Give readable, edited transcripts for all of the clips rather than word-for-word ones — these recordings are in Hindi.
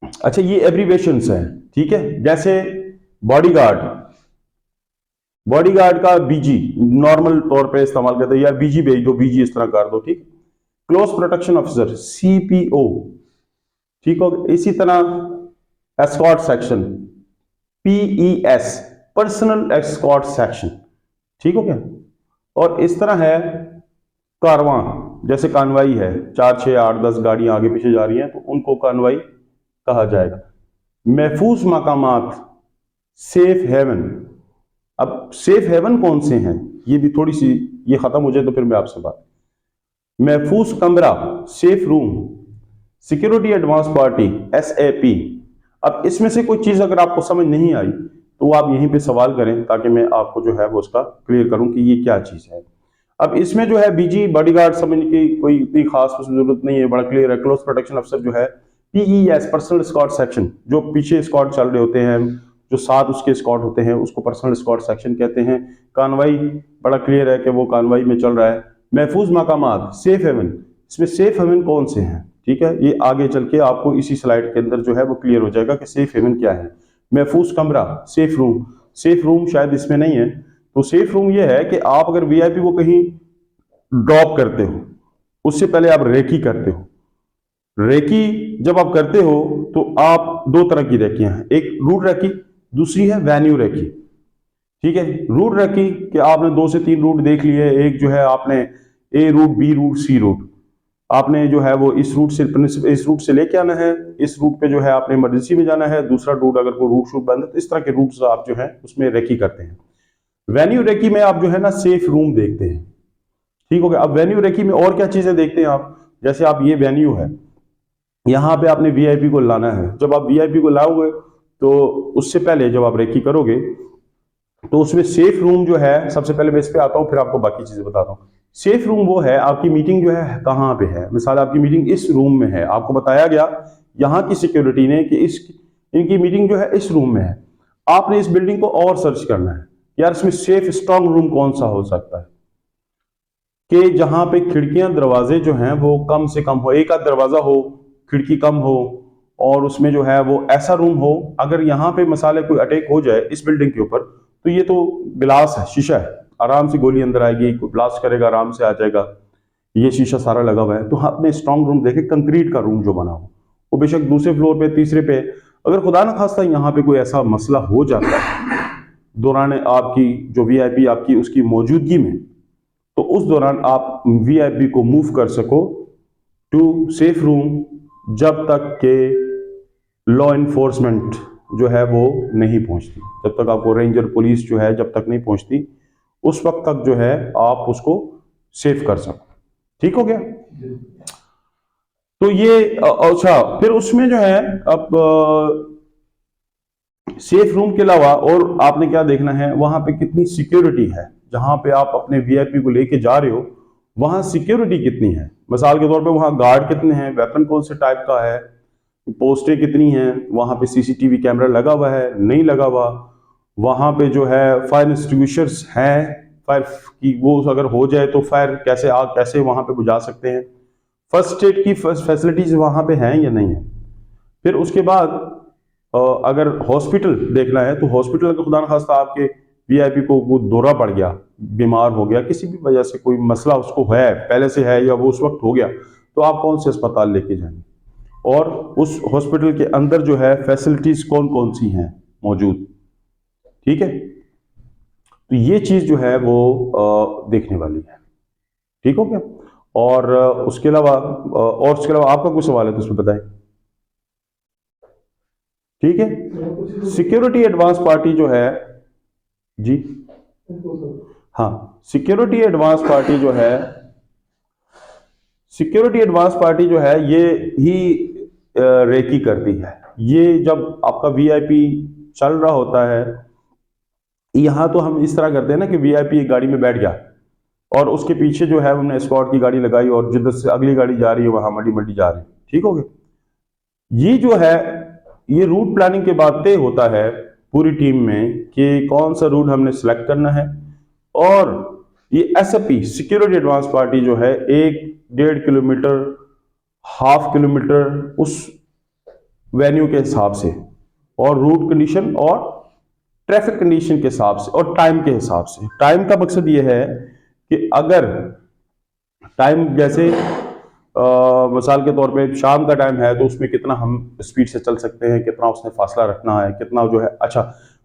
अच्छा, ये एब्रीवेशंस हैं, ठीक है। जैसे बॉडीगार्ड, बॉडीगार्ड का बीजी नॉर्मल तौर पे इस्तेमाल करते हैं, यार बीजी भेज दो, बीजी इस तरह कर दो, ठीक। क्लोज प्रोटेक्शन ऑफिसर सीपीओ, ठीक हो। इसी तरह escort section PES, personal escort section, ठीक हो गया। और इस तरह है कारवां, जैसे कानवाई है, 4 6 8 10 गाड़ियां आगे पीछे जा रही हैं तो उनको कानवाई कहा जाएगा। महफूज मकामात, सेफ हेवन। अब सेफ हेवन कौन से हैं, ये भी थोड़ी सी, ये खत्म हो जाए तो फिर मैं आपसे बात। महफूज कमरा, safe room, security advance party, SAP. अब इसमें से कोई चीज अगर आपको समझ नहीं आई तो आप यहीं पे सवाल करें ताकि मैं आपको जो है वो उसका क्लियर करूं कि ये क्या चीज है। अब इसमें जो है बीजी बॉडीगार्ड समझने की कोई इतनी खास जरूरत नहीं है, बड़ा क्लियर है। क्लोज प्रोटेक्शन अफसर जो है पीईएस, पर्सनल स्कॉट सेक्शन, जो पीछे स्कॉट चल रहे होते हैं, जो साथ उसके स्कॉट होते हैं, उसको पर्सनल स्कॉट सेक्शन कहते हैं। कानवाई, बड़ा क्लियर है कि वो कानवाई में चल रहा है। महफूज मकामात, सेफ हेवन, इसमें सेफ हेवन कौन से हैं, ठीक है, ये आगे चल के आपको इसी स्लाइड के अंदर जो है वो क्लियर हो जाएगा कि सेफ हेवन क्या है। महफूज कमरा, सेफ रूम, सेफ रूम शायद इसमें नहीं है। तो सेफ रूम ये है कि आप अगर वीआईपी को कहीं ड्रॉप करते हो, उससे पहले आप रेकी करते हो। रेकी जब आप करते हो तो आप दो तरह की रेकियां हैं, एक रूट रेकी, दूसरी है वेन्यू रेकी, ठीक है। रूट रेकी कि आपने 2 से 3 रूट देख लिए, एक जो है आपने ए रूट, बी रूट, सी रूट, आपने जो है वो इस रूट से लेके आना है, इस रूट पे जो है आपने इमरजेंसी में जाना है, दूसरा रूट अगर कोई रूट शूट बंद है, तो इस तरह के रूट्स आप जो है उसमें रेकी करते हैं। वेन्यू रेकी में आप जो है ना सेफ रूम देखते हैं, ठीक हो गया। अब वेन्यू रेकी में और क्या चीजें देखते हैं आप, जैसे आप ये वेन्यू है, यहाँ पे आपने वीआईपी को लाना है। जब आप वीआईपी को लाओगे तो उससे पहले जब आप रेकी करोगे तो उसमें सेफ रूम जो है, सबसे पहले मैं इस पे आता हूँ फिर आपको बाकी चीजें बताता हूँ। सेफ रूम वो है, आपकी मीटिंग जो है कहाँ पे है, मिसाल आपकी मीटिंग इस रूम में है, आपको बताया गया यहाँ की सिक्योरिटी ने कि इस इनकी मीटिंग जो है इस रूम में है। आपने इस बिल्डिंग को और सर्च करना है, यार इसमें सेफ स्ट्रॉन्ग रूम कौन सा हो सकता है, कि जहां पे खिड़कियां दरवाजे जो हैं वो कम से कम हो, एक आध दरवाजा हो, खिड़की कम हो, और उसमें जो है वो ऐसा रूम हो, अगर यहाँ पे मसाले कोई अटैक हो जाए इस बिल्डिंग के ऊपर, तो ये तो गिलास है, शीशा है, आराम से गोली अंदर आएगी, कोई ब्लास्ट करेगा आराम से आ जाएगा, ये शीशा सारा लगा हुआ है। तो आपने स्ट्रॉन्ग रूम देखे, कंक्रीट का रूम जो बना हो, वो बेशक दूसरे फ्लोर पे, तीसरे पे। अगर खुदा न खास्ता यहाँ पे कोई ऐसा मसला हो जाता है दौरान आपकी जो वीआईपी आपकी उसकी मौजूदगी में, तो उस दौरान आप वीआईपी को मूव कर सको टू सेफ रूम जब तक के लॉ इन्फोर्समेंट जो है वो नहीं पहुंचती, जब तक आपको रेंजर पुलिस जो है जब तक नहीं पहुंचती, उस वक्त तक जो है आप उसको सेफ कर सको, ठीक हो गया। तो ये अच्छा, फिर उसमें जो है अब सेफ रूम के अलावा और आपने क्या देखना है, वहां पे कितनी सिक्योरिटी है, जहां पे आप अपने वीआईपी को लेके जा रहे हो वहां सिक्योरिटी कितनी है। मिसाल के तौर पे वहां गार्ड कितने हैं, वेपन कौन से टाइप का है, पोस्टें कितनी हैं, वहां पे सीसीटीवी कैमरा लगा हुआ है नहीं लगा हुआ, वहां पे जो है फायर एक्सटिंग्विशर्स हैं, फायर की वो अगर हो जाए तो फायर कैसे, आग कैसे वहां पे बुझा सकते हैं, फर्स्ट एड की फैसिलिटीज वहां पे हैं या नहीं है। फिर उसके बाद अगर हॉस्पिटल देखना है तो हॉस्पिटल अगर खुदा न खास्ता आपके वीआईपी को वो दौरा पड़ गया, बीमार हो गया, किसी भी वजह से कोई मसला उसको है, पहले से है या वो उस वक्त हो गया, तो आप कौन से अस्पताल लेके जाएंगे, और उस हॉस्पिटल के अंदर जो है फैसिलिटीज कौन कौन सी हैं मौजूद, ठीक है। तो ये चीज जो है वो देखने वाली है, ठीक हो गया। और उसके अलावा आपका कोई सवाल है तो उसमें बताएं, ठीक है। सिक्योरिटी एडवांस पार्टी जो है, जी हाँ, सिक्योरिटी एडवांस पार्टी जो है ये ही रेकी करती है। ये जब आपका वीआईपी चल रहा होता है, यहां तो हम इस तरह करते हैं ना कि वीआईपी एक गाड़ी में बैठ गया और उसके पीछे जो है हमने स्क्वाड की गाड़ी लगाई और जिधर से अगली गाड़ी जा रही है वहां मडी मडी जा रही है, ठीक हो गया। ये जो है ये रूट प्लानिंग के बाद तय होता है पूरी टीम में कि कौन सा रूट हमने सिलेक्ट करना है। और ये एसएपी सिक्योरिटी एडवांस पार्टी जो है 1 1.5 किलोमीटर, हाफ किलोमीटर उस वेन्यू के हिसाब से और रूट कंडीशन और ट्रैफिक कंडीशन के हिसाब से और टाइम के हिसाब से। टाइम का मकसद ये है कि अगर टाइम जैसे मिसाल के तौर पे शाम का टाइम है तो उसमें कितना हम स्पीड से चल सकते हैं, कितना उसने फासला रखना है, कितना जो है। अच्छा,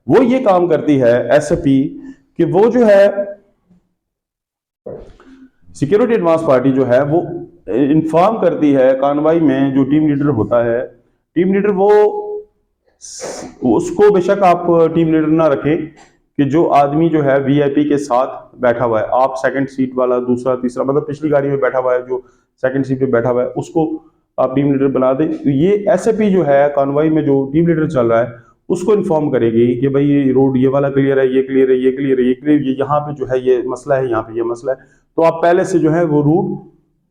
वो ये काम करती है एसएपी कि वो जो है सिक्योरिटी एडवांस पार्टी जो है वो इन्फॉर्म करती है कार्रवाई में जो टीम लीडर होता है, टीम लीडर वो उसको बेशक आप टीम लीडर ना रखें कि जो आदमी जो है वीआईपी के साथ बैठा हुआ है, आप सेकंड सीट वाला, दूसरा तीसरा, मतलब पिछली गाड़ी में बैठा हुआ है जो सेकंड सीट पे बैठा हुआ है, उसको आप टीम लीडर बना दें। तो ये एसएपी जो है कॉन्वॉय में जो टीम लीडर चल रहा है उसको इन्फॉर्म करेगी कि भाई ये रोड ये वाला क्लियर है, ये क्लियर है, ये क्लियर है, ये क्लियर, ये यहाँ पे जो है ये मसला है, यहाँ पे ये मसला है। तो आप पहले से जो है वो रूट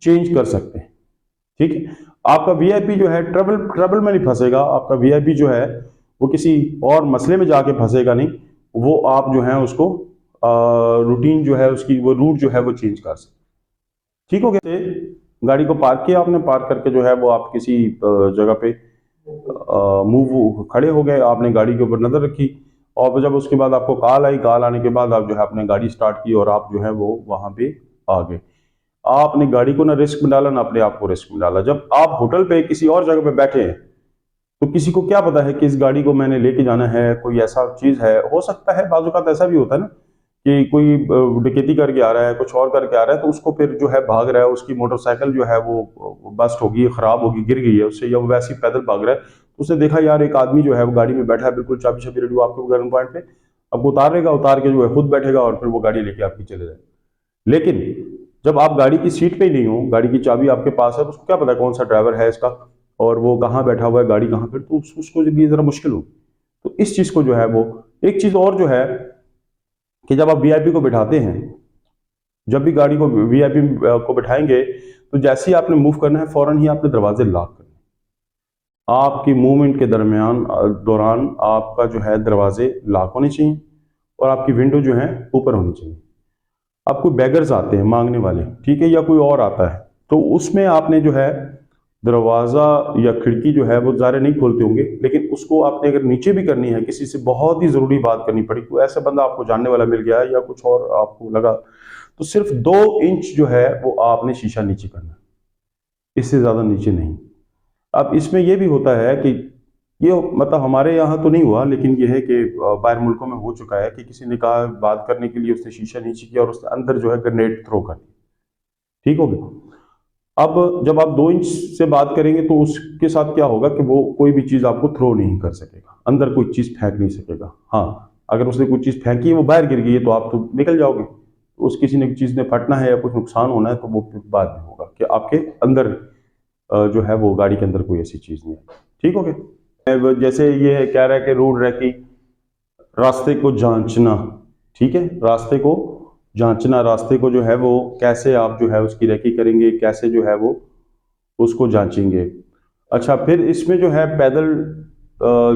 चेंज कर सकते हैं। ठीक है, आपका वीआईपी जो है ट्रबल में नहीं फंसेगा। आपका वीआईपी जो है वो किसी और मसले में जाके फंसेगा नहीं। वो आप जो है उसको रूटीन जो है उसकी वो रूट जो है वो चेंज कर सकते। ठीक हो गया, गाड़ी को पार्क किया आपने, पार्क करके जो है वो आप किसी जगह पे मूव खड़े हो गए, आपने गाड़ी के ऊपर नजर रखी और जब उसके बाद आपको कॉल आई, कॉल आने के बाद आप जो है अपने गाड़ी स्टार्ट की और आप जो है वो वहां पे आ गए। आपने गाड़ी को ना रिस्क में डाला ना अपने आप को रिस्क में डाला। जब आप होटल पे किसी और जगह पे बैठे हैं तो किसी को क्या पता है कि इस गाड़ी को मैंने लेके जाना है, कोई ऐसा चीज है, हो सकता है बाजू का ऐसा भी होता है ना कि कोई डकैती करके आ रहा है, कुछ और करके आ रहा है, तो उसको फिर जो है भाग रहा है, उसकी मोटरसाइकिल जो है वो बस्ट होगी, खराब होगी, गिर गई है उससे, या वो वैसे ही पैदल भाग रहा है, तो उसने देखा यार एक आदमी जो है वो गाड़ी में बैठा है बिल्कुल चाबी छबी रेडी आपके गर्म पॉइंट पे, अब उतारेगा, उतार के जो है खुद बैठेगा और फिर वो गाड़ी लेके आपकी चले जाएगा। लेकिन जब आप गाड़ी की सीट पे ही नहीं हो, गाड़ी की चाबी आपके पास है, तो उसको क्या पता कौन सा ड्राइवर है इसका और वो कहाँ बैठा हुआ है, गाड़ी कहाँ पर, तो उसको ये जरा मुश्किल हो। तो इस चीज को जो है वो एक चीज और जो है कि जब आप वीआईपी को बिठाते हैं, जब भी गाड़ी को वीआईपी को बिठाएंगे तो जैसे ही आपने मूव करना है फौरन ही आपने दरवाजे लॉक करने। आपकी मूवमेंट के दौरान आपका जो है दरवाजे लॉक होने चाहिए और आपकी विंडो जो है ऊपर होनी चाहिए। अब कोई बैगर्स आते हैं मांगने वाले, ठीक है, या कोई और आता है, तो उसमें आपने जो है दरवाजा या खिड़की जो है वो ज़्यादा नहीं खोलते होंगे, लेकिन उसको आपने अगर नीचे भी करनी है, किसी से बहुत ही ज़रूरी बात करनी पड़ी, कोई ऐसा बंदा आपको जानने वाला मिल गया है या कुछ और आपको लगा, तो सिर्फ 2 इंच जो है वो आपने शीशा नीचे करना है, इससे ज़्यादा नीचे नहीं। अब इसमें यह भी होता है कि ये मतलब हमारे यहाँ तो नहीं हुआ, लेकिन यह है कि बाहर मुल्कों में हो चुका है कि किसी ने कहा बात करने के लिए, उसने शीशा नीचे किया और उसने अंदर जो है ग्रेनेड थ्रो कर दिया। ठीक हो गया। अब जब आप 2 इंच से बात करेंगे तो उसके साथ क्या होगा कि वो कोई भी चीज आपको थ्रो नहीं कर सकेगा, अंदर कोई चीज फेंक नहीं सकेगा। हाँ, अगर उसने कोई चीज फेंकी है वो बाहर गिर गई है तो आप तो निकल जाओगे, तो उस किसी ने चीज ने फटना है या कुछ नुकसान होना है तो वो बाद में होगा कि आपके अंदर जो है वो गाड़ी के अंदर कोई ऐसी चीज नहीं है। ठीक हो गया। जैसे ये कह रहा है कि रोड रैकी, रास्ते को जांचना, ठीक है, रास्ते को जांचना, रास्ते को जो है वो कैसे आप जो है उसकी रेकी करेंगे, कैसे जो है वो उसको जांचेंगे। अच्छा, फिर इसमें जो है पैदल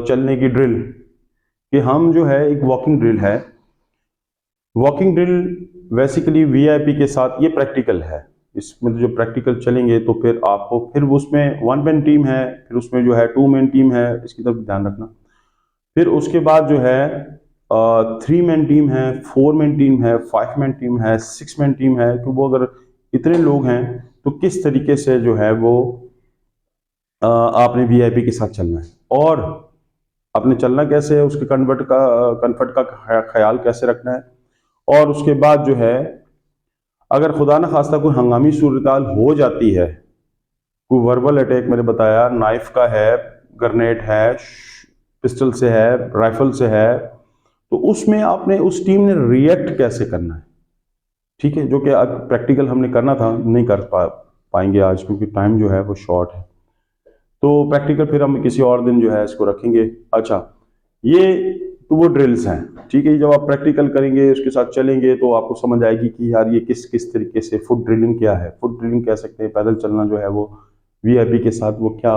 चलने की ड्रिल, कि हम जो है एक वॉकिंग ड्रिल है, वॉकिंग ड्रिल बेसिकली वीआईपी के साथ ये प्रैक्टिकल है। इसमें जो प्रैक्टिकल चलेंगे तो फिर आपको फिर उसमें 1 मैन टीम है, फिर उसमें जो है 2 मैन टीम है, इसकी तरफ ध्यान रखना। फिर उसके बाद जो है 3 मैन टीम है, 4 मैन टीम है, 5 मैन टीम है, 6 मैन टीम है, कि वो अगर इतने लोग हैं तो किस तरीके से जो है वो आपने वीआईपी के साथ चलना है और आपने चलना कैसे है, उसके कन्फर्ट का ख्याल कैसे रखना है। और उसके बाद जो है अगर खुदा न खास्ता कोई हंगामी सूरत हो जाती है, कोई वर्बल अटैक मैंने बताया, नाइफ का है, ग्रेनेड है, पिस्टल से है, राइफल से है, तो उसमें आपने उस टीम ने रिएक्ट कैसे करना है। ठीक है, जो कि प्रैक्टिकल हमने करना था, नहीं कर पाएंगे आज क्योंकि टाइम जो है वो शॉर्ट है, तो प्रैक्टिकल फिर हम किसी और दिन जो है इसको रखेंगे। अच्छा, ये तो वो ड्रिल्स हैं। ठीक है, जब आप प्रैक्टिकल करेंगे उसके साथ चलेंगे तो आपको समझ आएगी कि यार ये किस किस तरीके से फुट ड्रिलिंग क्या है। फुट ड्रिलिंग कह सकते हैं, पैदल चलना जो है वो वीआईपी के साथ वो क्या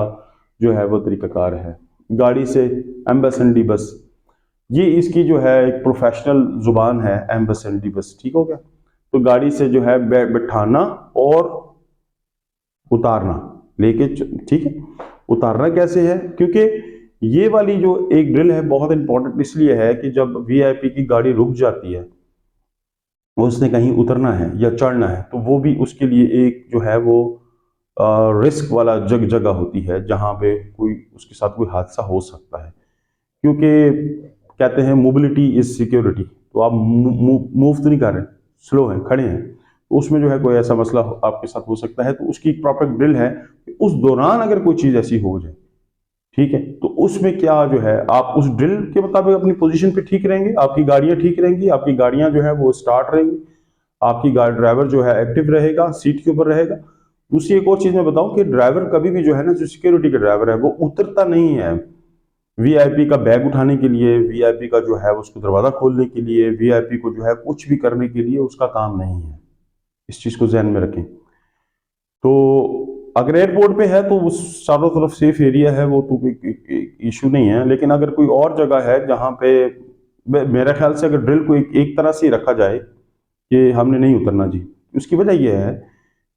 जो है वो तरीकाकार है। गाड़ी से एम्बेसेंडी बस, ये इसकी जो है एक प्रोफेशनल जुबान है, एम्बेसेंडी बस। ठीक हो गया। तो गाड़ी से जो है बैठाना और उतारना लेके, ठीक है, उतारना कैसे है, क्योंकि ये वाली जो एक ड्रिल है बहुत इंपॉर्टेंट इसलिए है कि जब वीआईपी की गाड़ी रुक जाती है, उसने कहीं उतरना है या चढ़ना है, तो वो भी उसके लिए एक जो है वो रिस्क वाला जगह होती है जहां पे कोई उसके साथ कोई हादसा हो सकता है। क्योंकि कहते हैं मोबिलिटी इज सिक्योरिटी, तो आप मूव तो नहीं कर रहे, स्लो हैं, खड़े हैं, तो उसमें जो है कोई ऐसा मसला आपके साथ हो सकता है। तो उसकी एक प्रॉपर ड्रिल है कि उस दौरान अगर कोई चीज ऐसी हो जाए, ठीक है, तो उसमें क्या जो है आप उस ड्रिल के मुताबिक अपनी पोजीशन पे ठीक रहेंगे, आपकी गाड़ियां ठीक रहेंगी, आपकी गाड़ियां जो है वो स्टार्ट रहेंगी, आपकी गाड़ी ड्राइवर जो है एक्टिव रहेगा, सीट के ऊपर रहेगा। दूसरी एक और चीज मैं बताऊं कि ड्राइवर कभी भी जो है ना, जो सिक्योरिटी का ड्राइवर है वो उतरता नहीं है वीआईपी का बैग उठाने के लिए, वीआईपी का जो है उसको दरवाजा खोलने के लिए, वीआईपी को जो है कुछ भी करने के लिए उसका काम नहीं है। इस चीज को ध्यान में रखें। तो अगर एयरपोर्ट पे है तो उस चारों तरफ सेफ एरिया है, वो तो कोई इशू नहीं है। लेकिन अगर कोई और जगह है जहां पे मेरा ख्याल से अगर ड्रिल को एक तरह से रखा जाए कि हमने नहीं उतरना जी, उसकी वजह यह है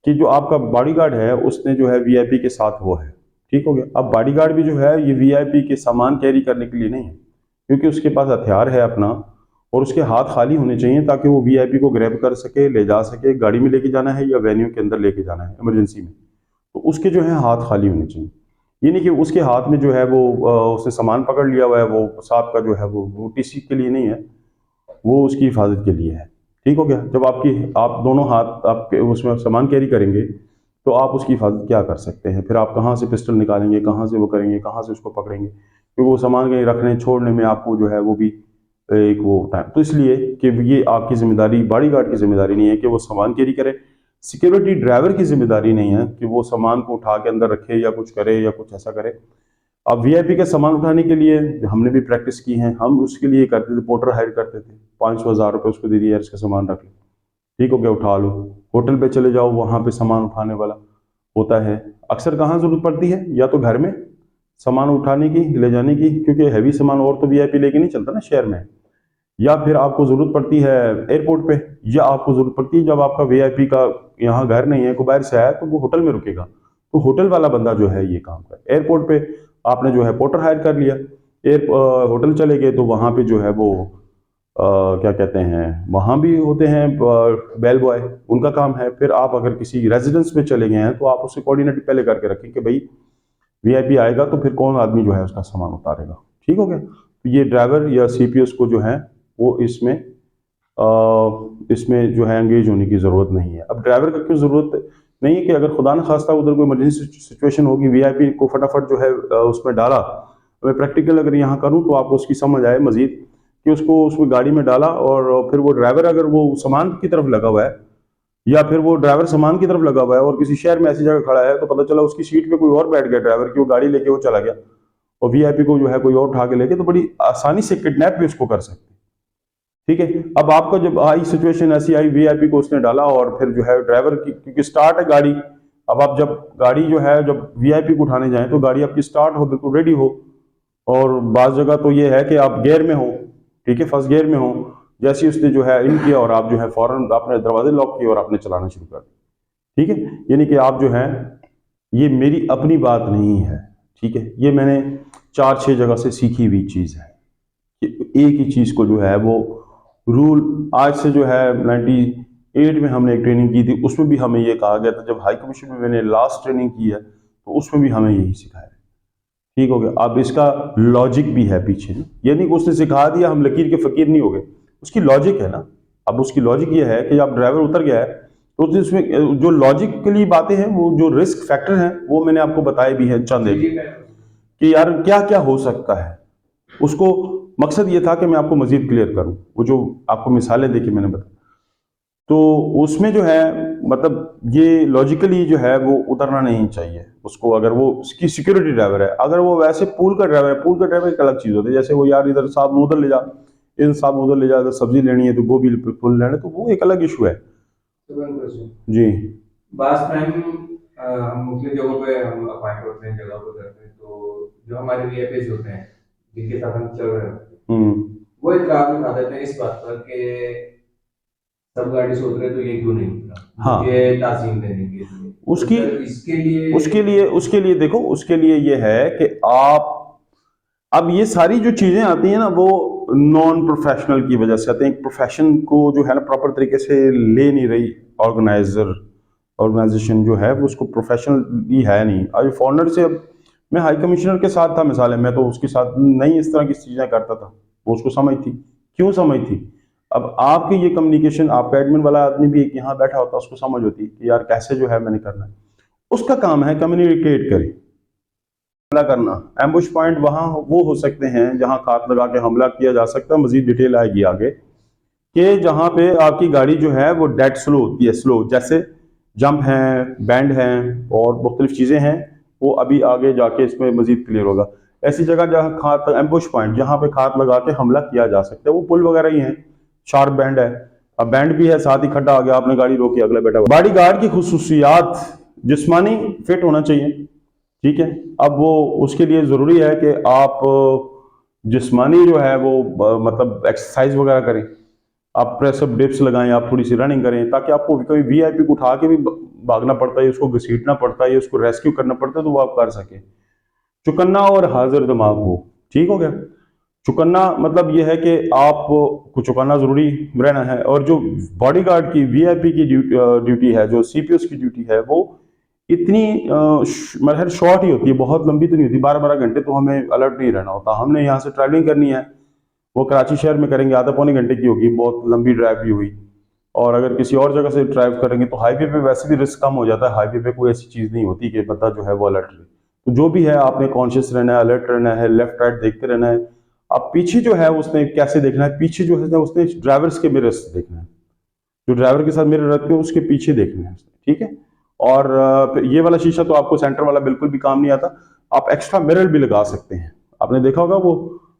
कि जो आपका बॉडीगार्ड है उसने जो है वीआईपी के साथ वो है, ठीक हो गया। अब बॉडीगार्ड भी जो है ये वीआईपी के सामान कैरी करने के लिए नहीं है, क्योंकि उसके पास हथियार है अपना, और उसके हाथ खाली होने चाहिए ताकि वो वीआईपी को ग्रैब कर सके, ले जा सके, गाड़ी में लेके जाना है या वेन्यू के अंदर लेके जाना है इमरजेंसी में, तो उसके जो है हाथ खाली होने चाहिए। ये नहीं कि उसके हाथ में जो है वो उसने सामान पकड़ लिया हुआ है, वो साहब का जो है वो टीसी के लिए नहीं है, वो उसकी हिफाजत के लिए है, ठीक हो गया। जब आप दोनों हाथ आपके उसमें सामान कैरी करेंगे तो आप उसकी हिफाजत क्या कर सकते हैं, फिर आप कहाँ से पिस्टल निकालेंगे, कहाँ से वो करेंगे, कहाँ से उसको पकड़ेंगे, क्योंकि वो सामान कहीं रखने छोड़ने में आपको जो है वो भी एक वो टाइम, तो इसलिए कि ये आपकी जिम्मेदारी, बॉडी गार्ड की जिम्मेदारी नहीं है कि वो सामान कैरी करे, सिक्योरिटी ड्राइवर की जिम्मेदारी नहीं है कि वो सामान को उठा के अंदर रखे या कुछ करे या कुछ ऐसा करे। अब वीआईपी का सामान उठाने के लिए हमने भी प्रैक्टिस की है, हम उसके लिए करते थे, पोर्टर हायर करते थे, 500-1000 रुपये उसको दे दिए, यार इसका सामान रख लो, ठीक हो गया, उठा लो। होटल पे चले जाओ, वहां पे सामान उठाने वाला होता है। अक्सर कहाँ जरूरत पड़ती है, या तो घर में सामान उठाने की, ले जाने की, क्योंकि हैवी सामान और तो वीआईपी लेके नहीं चलता ना शहर में, या फिर आपको जरूरत पड़ती है एयरपोर्ट पे, या आपको जरूरत पड़ती है जब आपका वीआईपी का यहाँ घर नहीं है, कोई बाहर से आया तो वो होटल में रुकेगा, तो होटल वाला बंदा जो है ये काम करे। एयरपोर्ट पे आपने जो है पोर्टर हायर कर लिया, होटल चले गए तो वहां पे जो है वो क्या कहते हैं, वहां भी होते हैं बेल बॉय, उनका काम है। फिर आप अगर किसी रेजिडेंस में चले गए हैं तो आप उससे कोऑर्डिनेट पहले करके रखें कि भाई वीआईपी आएगा तो फिर कौन आदमी जो है उसका सामान उतारेगा, ठीक हो गया। तो ये ड्राइवर या सीपीएस को जो है वो इसमें जो है एंगेज होने की जरूरत नहीं है। अब ड्राइवर का क्यों जरूरत नहीं है कि अगर खुदा न खास्ता उधर कोई इमरजेंसी सिचुएशन होगी, वीआईपी को फटाफट जो है उसमें डाला, मैं प्रैक्टिकल अगर यहाँ करूँ तो आपको उसकी समझ आए मजीद, कि उसको उसमें गाड़ी में डाला और फिर वो ड्राइवर अगर वो सामान की तरफ लगा हुआ है, या फिर वो ड्राइवर सामान की तरफ लगा हुआ है और किसी शहर में ऐसी जगह खड़ा है, तो पता चला उसकी सीट पे कोई और बैठ गया ड्राइवर की, वो गाड़ी लेके वो चला गया और वीआईपी को जो है कोई और उठा के लेके, तो बड़ी आसानी से किडनैप भी उसको कर सकते हैं, ठीक है। अब आपका जब आई सिचुएशन ऐसी आई, वीआईपी को उसने डाला और फिर जो है ड्राइवर की, क्योंकि स्टार्ट है गाड़ी, अब आप जब गाड़ी जो है जब वीआईपी को उठाने जाए तो गाड़ी आपकी स्टार्ट हो, बिल्कुल रेडी हो, और बाज जगह तो ये है कि आप गियर में हो, ठीक है, फर्स्ट गियर में हो, जैसे उसने जो है इन किया और आप जो है फौरन आपने दरवाजे लॉक किए और आपने चलाना शुरू कर दिया, ठीक है। यानी कि आप जो है, ये मेरी अपनी बात नहीं है, ठीक है, ये मैंने 4-6 जगह से सीखी हुई चीज है कि एक ही चीज को जो है वो रूल, आज से जो है 98 में हमने एक ट्रेनिंग की थी, उसमें भी हमें ये कहा गया था, जब हाई कमीशन में मैंने लास्ट ट्रेनिंग की है तो उसमें भी हमें यही सिखाया, ठीक हो गया। अब इसका लॉजिक भी है पीछे, ये नहीं कि उसने सिखा दिया हम लकीर के फकीर नहीं हो गए, उसकी लॉजिक है ना। अब उसकी लॉजिक ये है कि अब ड्राइवर उतर गया है तो उसमें जो लॉजिकली बातें हैं, वो जो रिस्क फैक्टर हैं वो मैंने आपको बताए भी हैं चंद एक, कि यार क्या क्या हो सकता है। उसको मकसद ये था कि मैं आपको मजीद क्लियर करूं, वो जो आपको मिसालें देके मैंने बताया, तो उसमें जो है मतलब ये लॉजिकली जो है वो उतरना नहीं चाहिए उसको, अगर वो उसकी सिक्योरिटी ड्राइवर है। अगर वो वैसे पूल का ड्राइवर है, पूल का ड्राइवर एक अलग चीज होती है, जैसे वो यार इधर साहब उधर ले जा, इन साहब उधर ले जा, इधर सब्जी लेनी है तो गोभी फूल लेना है, तो वो एक अलग इशू है जी। बास टाइम हम मुख्य जगहों पे हम अपॉइंट होते हैं, जगह पर करते हैं, तो जो हमारे वीआईपीज होते हैं जिनके साथ हम चल रहे होते हैं, वो इतराज उठा देते हैं इस बात पर कि सब गाड़ी से उतरे तो ये क्यों नहीं उतरा, हाँ, मुझे ताज़ीम देने के लिए। उसकी सर, इसके लिए उसके लिए देखो, उसके लिए ये है कि आप, अब ये सारी जो चीजें आती हैं ना वो नॉन प्रोफेशनल की वजह से आते हैं। एक प्रोफेशन को जो है ना प्रॉपर तरीके से ले नहीं रही ऑर्गेनाइजेशन जो है वो उसको प्रोफेशनल ही है नहीं। आज फॉरनर से, अब मैं हाई कमिश्नर के साथ था मिसाल है, मैं तो उसके साथ नहीं इस तरह की चीजें करता था, वो उसको समझ थी, क्यों समझ थी। अब आपकी ये कम्युनिकेशन, आपका एडमिन वाला आदमी भी एक यहाँ बैठा होता, उसको समझ होती कि यार कैसे जो है मैंने करना है। उसका काम है कम्युनिकेट करे, हमला करना। एम्बुश पॉइंट वहां वो हो सकते हैं जहां खात लगा के हमला किया जा सकता है, मजीद डिटेल आएगी आगे, कि जहां पे आपकी गाड़ी जो है वो डेड स्लो होती है, स्लो, जैसे जंप है, बैंड है और मुख्तलिफ चीज़ें हैं, वो अभी आगे जाके इसमें मजीद क्लियर होगा। ऐसी जगह जहाँ खात, एम्बुश पॉइंट जहाँ पे खात लगा के हमला किया जा सकता है, वो पुल वगैरह ही हैं, शार्प बैंड है, अब बैंड भी है, साथ ही खड्डा आ गया, आपने गाड़ी रोकी, अगला बैठा हुआ। बॉडी गार्ड की खुसूसियात, जिस्मानी फिट होना चाहिए, ठीक है। अब वो उसके लिए ज़रूरी है कि आप जिस्मानी जो है वो मतलब एक्सरसाइज वगैरह करें, आप प्रेस अप डिप्स लगाएं, आप थोड़ी सी रनिंग करें, ताकि आपको कभी वीआईपी को उठा के भी भागना पड़ता है, उसको घसीटना पड़ता है, उसको रेस्क्यू करना पड़ता है, तो वो आप कर सके। चुकन्ना और हाजिर दिमाग हो, ठीक हो गया। चुकन्ना मतलब ये है कि आप को चुकाना जरूरी रहना है। और जो बॉडीगार्ड की वीआईपी की ड्यूटी है, जो सीपीएस की ड्यूटी है, वो इतनी मतलब शॉर्ट ही होती है, बहुत लंबी तो नहीं होती। 12-12 घंटे तो हमें अलर्ट नहीं रहना होता। हमने यहाँ से ट्रैवलिंग करनी है, वो कराची शहर में करेंगे, आधा पौने घंटे की होगी, बहुत लंबी ड्राइव भी हुई। और अगर किसी और जगह से ड्राइव करेंगे तो हाईवे पे वैसे भी रिस्क कम हो जाता है। हाईवे पे कोई ऐसी चीज़ नहीं होती कि बंदा जो है वो अलर्ट रहे। तो जो भी है आपने कॉन्शियस रहना है, अलर्ट रहना है, लेफ्ट राइट देखते रहना है। अब पीछे जो है उसने कैसे देखना है, पीछे जो है उसने ड्राइवर्स के मिरर्स से देखना है, जो ड्राइवर के साथ मिरर रखते हैं उसके पीछे देखना है उसने, ठीक है। और ये वाला शीशा तो आपको सेंटर वाला बिल्कुल भी काम नहीं आता, आप एक्स्ट्रा मिरर भी लगा सकते हैं। आपने देखा होगा वो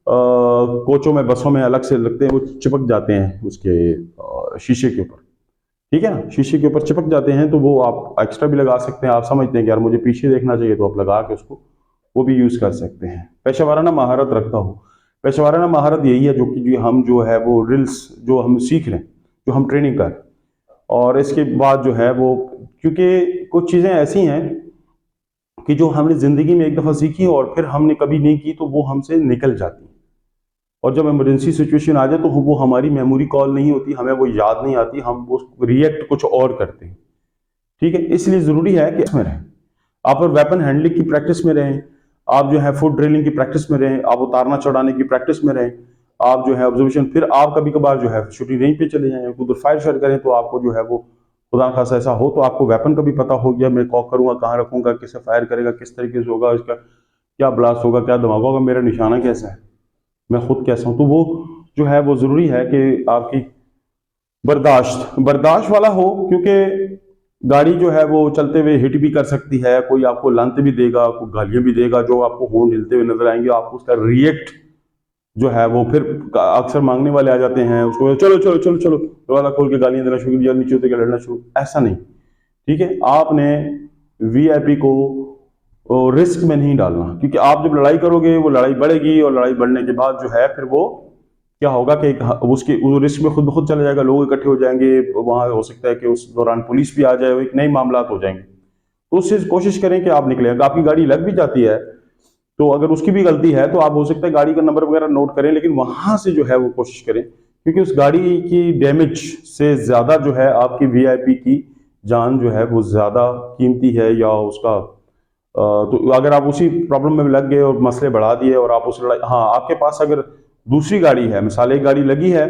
कोचों में, बसों में अलग से लगते हैं, वो चिपक जाते हैं उसके शीशे के ऊपर, ठीक है ना, शीशे के ऊपर चिपक जाते हैं, तो वो आप एक्स्ट्रा भी लगा सकते हैं। आप समझते हैं कि यार मुझे पीछे देखना चाहिए, तो आप लगा के उसको वो भी यूज कर सकते हैं। पेशेवाराना महारत रखता हूँ, पेशेवाराना महारत यही है जो कि जो हम जो है वो ड्रिल्स जो हम सीख रहे हैं, जो हम ट्रेनिंग कर, और इसके बाद जो है वो, क्योंकि कुछ चीज़ें ऐसी हैं कि जो हमने ज़िंदगी में एक दफ़ा सीखी और फिर हमने कभी नहीं की, तो वो हमसे निकल जाती हैं। और जब इमरजेंसी सिचुएशन आ जाए तो वो हमारी मेमोरी कॉल नहीं होती, हमें वो याद नहीं आती, हम वो रिएक्ट कुछ और करते हैं, ठीक है। इसलिए ज़रूरी है कि इसमें रहें आप, और वेपन हैंडलिंग की प्रैक्टिस में रहें आप, जो है फुट ड्रिलिंग की प्रैक्टिस में रहें आप, उतारना चढ़ाने की प्रैक्टिस में रहें आप, जो है ऑब्जर्वेशन। फिर आप कभी कभार जो है शूटिंग रेंज पे चले जाएं, उधर फायर शेयर करें, तो आपको जो है वो खुदा खासा ऐसा हो तो आपको वेपन का भी पता हो गया, मैं कॉक करूंगा, कहाँ रखूंगा, किसे फायर करेगा, किस तरीके से होगा, इसका क्या ब्लास्ट होगा, क्या धमाका होगा, मेरा निशाना कैसा है, मैं खुद कैसा हूं। तो वो जो है वो जरूरी है कि आपकी बर्दाश्त वाला हो, क्योंकि गाड़ी जो है वो चलते हुए हिट भी कर सकती है, कोई आपको लानते भी देगा, कोई गालियां भी देगा, जो आपको होंठ हिलते हुए नजर आएंगे, आपको उसका रिएक्ट जो है वो फिर अक्सर मांगने वाले आ जाते हैं, उसको चलो चलो चलो चलो दरवाजा खोल के गालियां देना शुरू किया, नीचे उतर के लड़ना शुरू, ऐसा नहीं, ठीक है। आपने वीआईपी को रिस्क में नहीं डालना, क्योंकि आप जब लड़ाई करोगे वो लड़ाई बढ़ेगी, और लड़ाई बढ़ने के बाद जो है फिर वो क्या होगा कि उसके वो रिस्क में खुद ब खुद चला जाएगा, लोग इकट्ठे हो जाएंगे वहां, हो सकता है कि उस दौरान पुलिस भी आ जाए, एक नए मामला हो जाएंगे। तो उससे कोशिश करें कि आप निकले। अगर आपकी गाड़ी लग भी जाती है तो अगर उसकी भी गलती है तो आप हो सकता है गाड़ी का नंबर वगैरह नोट करें, लेकिन वहां से जो है वो कोशिश करें, क्योंकि उस गाड़ी की डैमेज से ज्यादा जो है आपकी वीआईपी की जान जो है वो ज्यादा कीमती है, या उसका तो अगर आप उसी प्रॉब्लम में लग गए और मसले बढ़ा दिए और आप उस लड़ाई, हाँ आपके पास अगर दूसरी गाड़ी है, मिसाल एक गाड़ी लगी है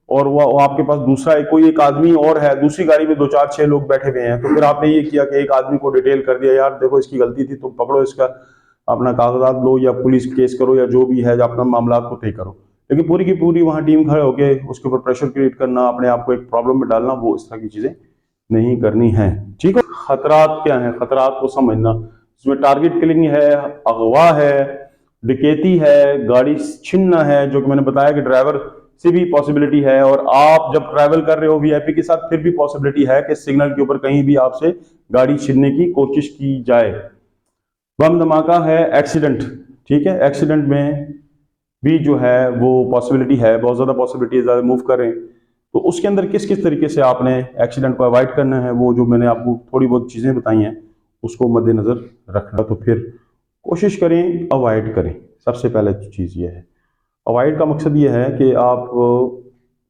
और वो आपके पास दूसरा कोई एक आदमी और है, दूसरी गाड़ी में 2 4 6 लोग बैठे हुए हैं, तो फिर आपने ये किया कि एक आदमी को डिटेल कर दिया, यार देखो इसकी गलती थी, तुम पकड़ो इसका अपना कागजात लो या पुलिस केस करो या जो भी है, अपना मामला को तय करो। लेकिन पूरी की पूरी वहां टीम खड़े होके उसके ऊपर प्रेशर क्रिएट करना, अपने आप को एक प्रॉब्लम में डालना, वो इस तरह की चीजें नहीं करनी है, ठीक है। खतरात क्या है, खतरात को समझना, इसमें टारगेट किलिंग है, अगवा है, डकैती है, गाड़ी छीनना है, जो कि मैंने बताया कि ड्राइवर से भी पॉसिबिलिटी है, और आप जब ट्रैवल कर रहे हो वीआईपी के साथ फिर भी पॉसिबिलिटी है कि सिग्नल के ऊपर कहीं भी आपसे गाड़ी छीनने की कोशिश की जाए। बम धमाका है, एक्सीडेंट, ठीक है, एक्सीडेंट में भी जो है वो पॉसिबिलिटी है, बहुत ज्यादा पॉसिबिलिटी है, ज्यादा मूव करें तो उसके अंदर किस किस तरीके से आपने एक्सीडेंट को अवॉइड करना है, वो जो मैंने आपको थोड़ी बहुत चीज़ें बताई हैं उसको मद्देनज़र रखना। तो फिर कोशिश करें अवॉइड करें। सबसे पहले चीज़ ये है, अवॉइड का मकसद ये है कि आप